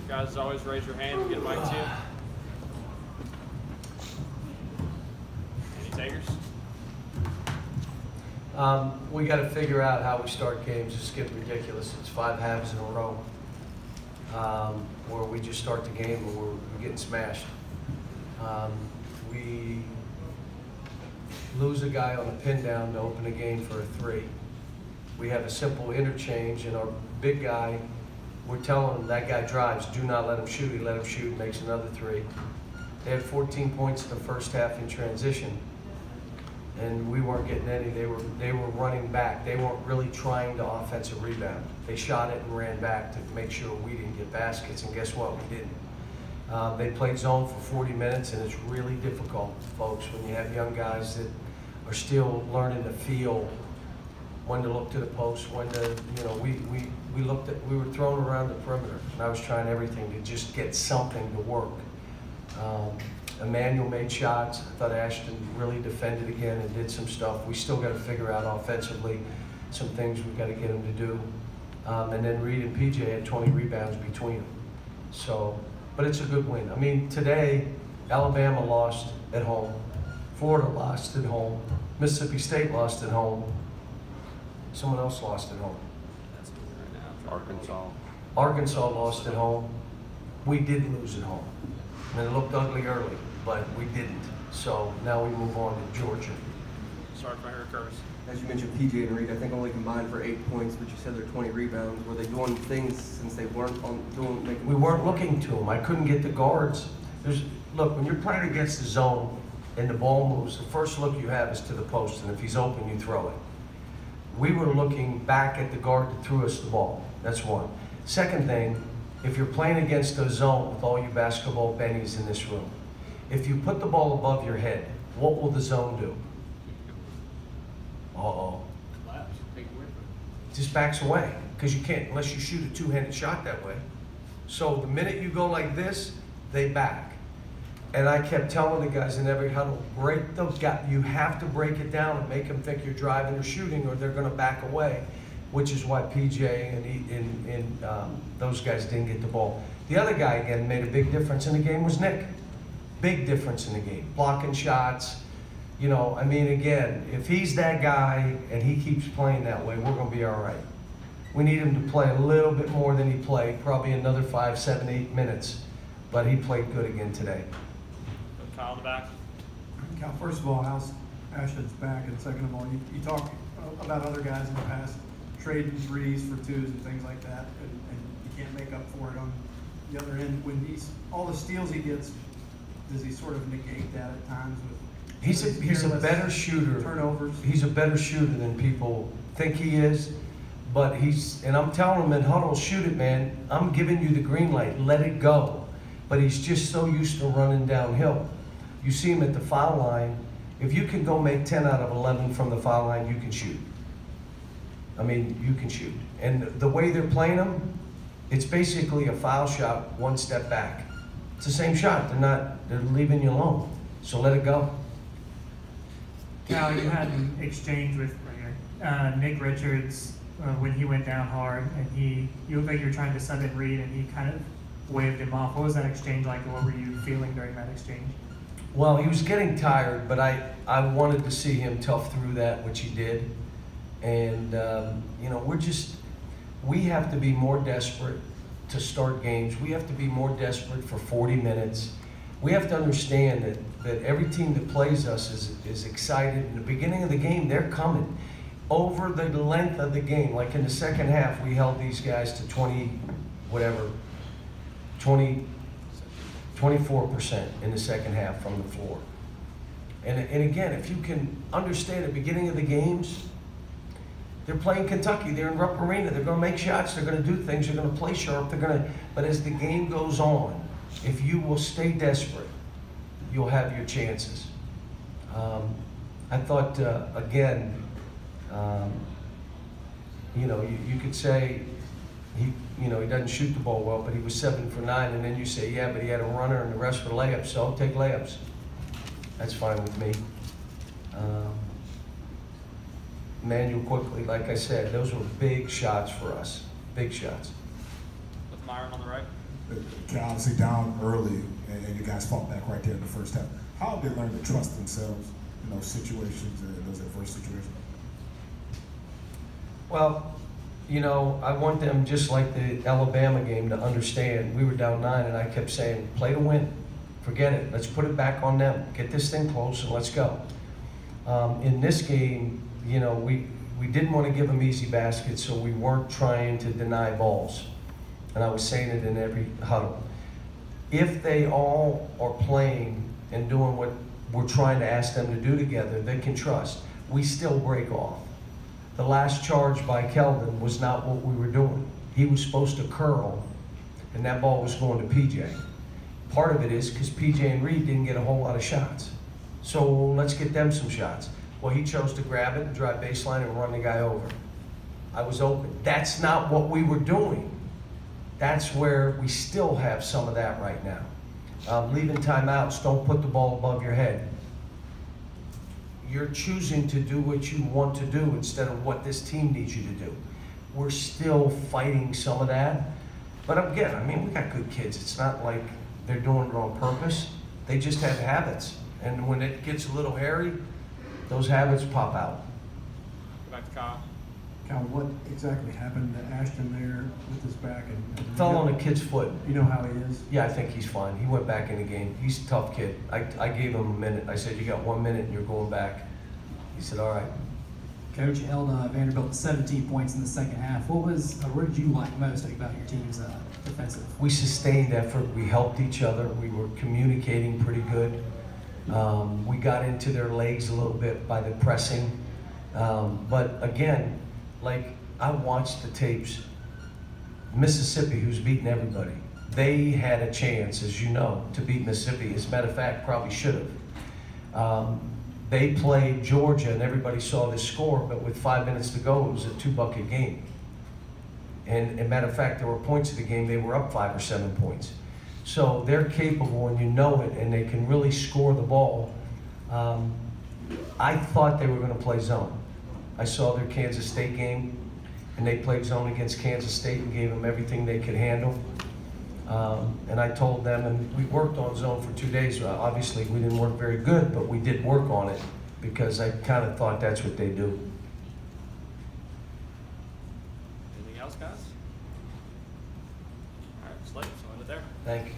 Guys, as always, raise your hand and get a mic to you. Any takers? We got to figure out how we start games. It's getting ridiculous. It's 5 halves in a row where we just start the game and we're getting smashed. We lose a guy on a pin down to open the game for a 3. We have a simple interchange, and our big guy, we're telling him that guy drives, do not let him shoot. He let him shoot, makes another 3. They had 14 points in the first half in transition, and we weren't getting any. They were running back. They weren't really trying to offensive rebound. They shot it and ran back to make sure we didn't get baskets, and guess what? We didn't. They played zone for 40 minutes, and it's really difficult, folks, when you have young guys that are still learning to feel when to look to the post, when to, we were thrown around the perimeter, and I was trying everything to just get something to work. Emmanuel made shots. I thought Ashton really defended again and did some stuff. We still got to figure out offensively some things we've got to get him to do. And then Reed and PJ had 20 rebounds between them. So, but it's a good win. I mean, today, Alabama lost at home. Florida lost at home. Mississippi State lost at home. Someone else lost at home. Arkansas lost at home. We did lose at home. I mean, it looked ugly early, but we didn't. So now we move on to Georgia. Sorry if I heard Curtis. As you mentioned, PJ and Reed, I think only combined for 8 points, but you said they're 20 rebounds. Were they doing things since they weren't making? We weren't looking to them. I couldn't get the guards. Look, when you're playing against the zone and the ball moves, the first look you have is to the post, and if he's open, you throw it. We were looking back at the guard that threw us the ball. That's one. Second thing, if you're playing against a zone with all you basketball bennies in this room, if you put the ball above your head, what will the zone do? Uh-oh. Just backs away, because you can't, unless you shoot a two-handed shot that way. So the minute you go like this, they back. And I kept telling the guys in every huddle, break those guys. You have to break it down and make them think you're driving or shooting, or they're going to back away, which is why PJ and those guys didn't get the ball. The other guy, again, made a big difference in the game was Nick. Big difference in the game. Blocking shots. You know, I mean, again, if he's that guy and he keeps playing that way, we're going to be all right. We need him to play a little bit more than he played, probably another 5, 7, 8 minutes. But he played good again today. Kyle in the back. Cal, first of all, how's Ashton's back? And second of all, you talk about other guys in the past trading 3s for 2s and things like that, and you can't make up for it on the other end. When all the steals he gets, does he sort of negate that at times with? He's a better shooter. Turnovers. He's a better shooter than people think he is. But and I'm telling him in huddle, shoot it, man. I'm giving you the green light. Let it go. But he's just so used to running downhill. You see him at the foul line. If you can go make 10 out of 11 from the foul line, you can shoot. I mean, you can shoot. And the way they're playing him, it's basically a foul shot, 1 step back. It's the same shot. They're leaving you alone. So let it go. Cal, you had an exchange with Nick Richards when he went down hard, and you looked like you were trying to sub in Reed, and he kind of waved him off. What was that exchange like, and what were you feeling during that exchange? Well, he was getting tired, but I wanted to see him tough through that, which he did. And, you know, we have to be more desperate to start games. We have to be more desperate for 40 minutes. We have to understand that every team that plays us is excited. In the beginning of the game, they're coming. Over the length of the game, like in the second half, we held these guys to 24% in the second half from the floor. And again, if you can understand the beginning of the games, they're playing Kentucky, they're in Rupp Arena, they're going to make shots, they're going to do things, they're going to play sharp, but as the game goes on, if you will stay desperate, you'll have your chances. I thought, again, you know, you could say he doesn't shoot the ball well, but he was 7 for 9, and then you say, yeah, but he had a runner and the rest were layups, so I'll take layups. That's fine with me. Manuel quickly, like I said, those were big shots for us, big shots. With Myron on the right. obviously down early, and you guys fought back right there in the first half. How have they learned to trust themselves in those situations, in those adverse situations? Well, you know, I want them, just like the Alabama game, to understand we were down 9, and I kept saying, play to win. Forget it. Let's put it back on them. Get this thing close and let's go. In this game, you know, we didn't want to give them easy baskets, so we weren't trying to deny balls. And I was saying it in every huddle. If they all are playing and doing what we're trying to ask them to do together, they can trust. We still break off. The last charge by Keldon was not what we were doing. He was supposed to curl, and that ball was going to PJ. Part of it is because PJ and Reed didn't get a whole lot of shots. So let's get them some shots. Well, he chose to grab it and drive baseline and run the guy over. I was open. That's not what we were doing. That's where we still have some of that right now. Leaving timeouts, don't put the ball above your head. You're choosing to do what you want to do instead of what this team needs you to do. We're still fighting some of that. But again, I mean, we got good kids. It's not like they're doing it on purpose. They just have habits. And when it gets a little hairy, those habits pop out. Go back to Kyle. Cal, what exactly happened to Ashton there with his back? And Fell on a kid's foot. You know how he is? Yeah, I think he's fine. He went back in the game. He's a tough kid. I gave him a minute. I said, you got 1 minute and you're going back. He said, all right. Coach, you held Vanderbilt to 17 points in the second half. What did you like most about your team's defensive? We sustained effort. We helped each other. We were communicating pretty good. We got into their legs a little bit by the pressing. But again, like, I watched the tapes. Mississippi, who's beaten everybody, they had a chance, as you know, to beat Mississippi. As a matter of fact, probably should have. They played Georgia, and everybody saw this score, but with 5 minutes to go, it was a 2-bucket game. And as a matter of fact, there were points of the game, they were up 5 or 7 points. So they're capable, and you know it, and they can really score the ball. I thought they were going to play zone. I saw their Kansas State game, and they played zone against Kansas State and gave them everything they could handle. And I told them, and we worked on zone for 2 days. Obviously, we didn't work very good, but we did work on it because I kind of thought that's what they do. Anything else, guys? All right, Slate, so end it there. Thank you.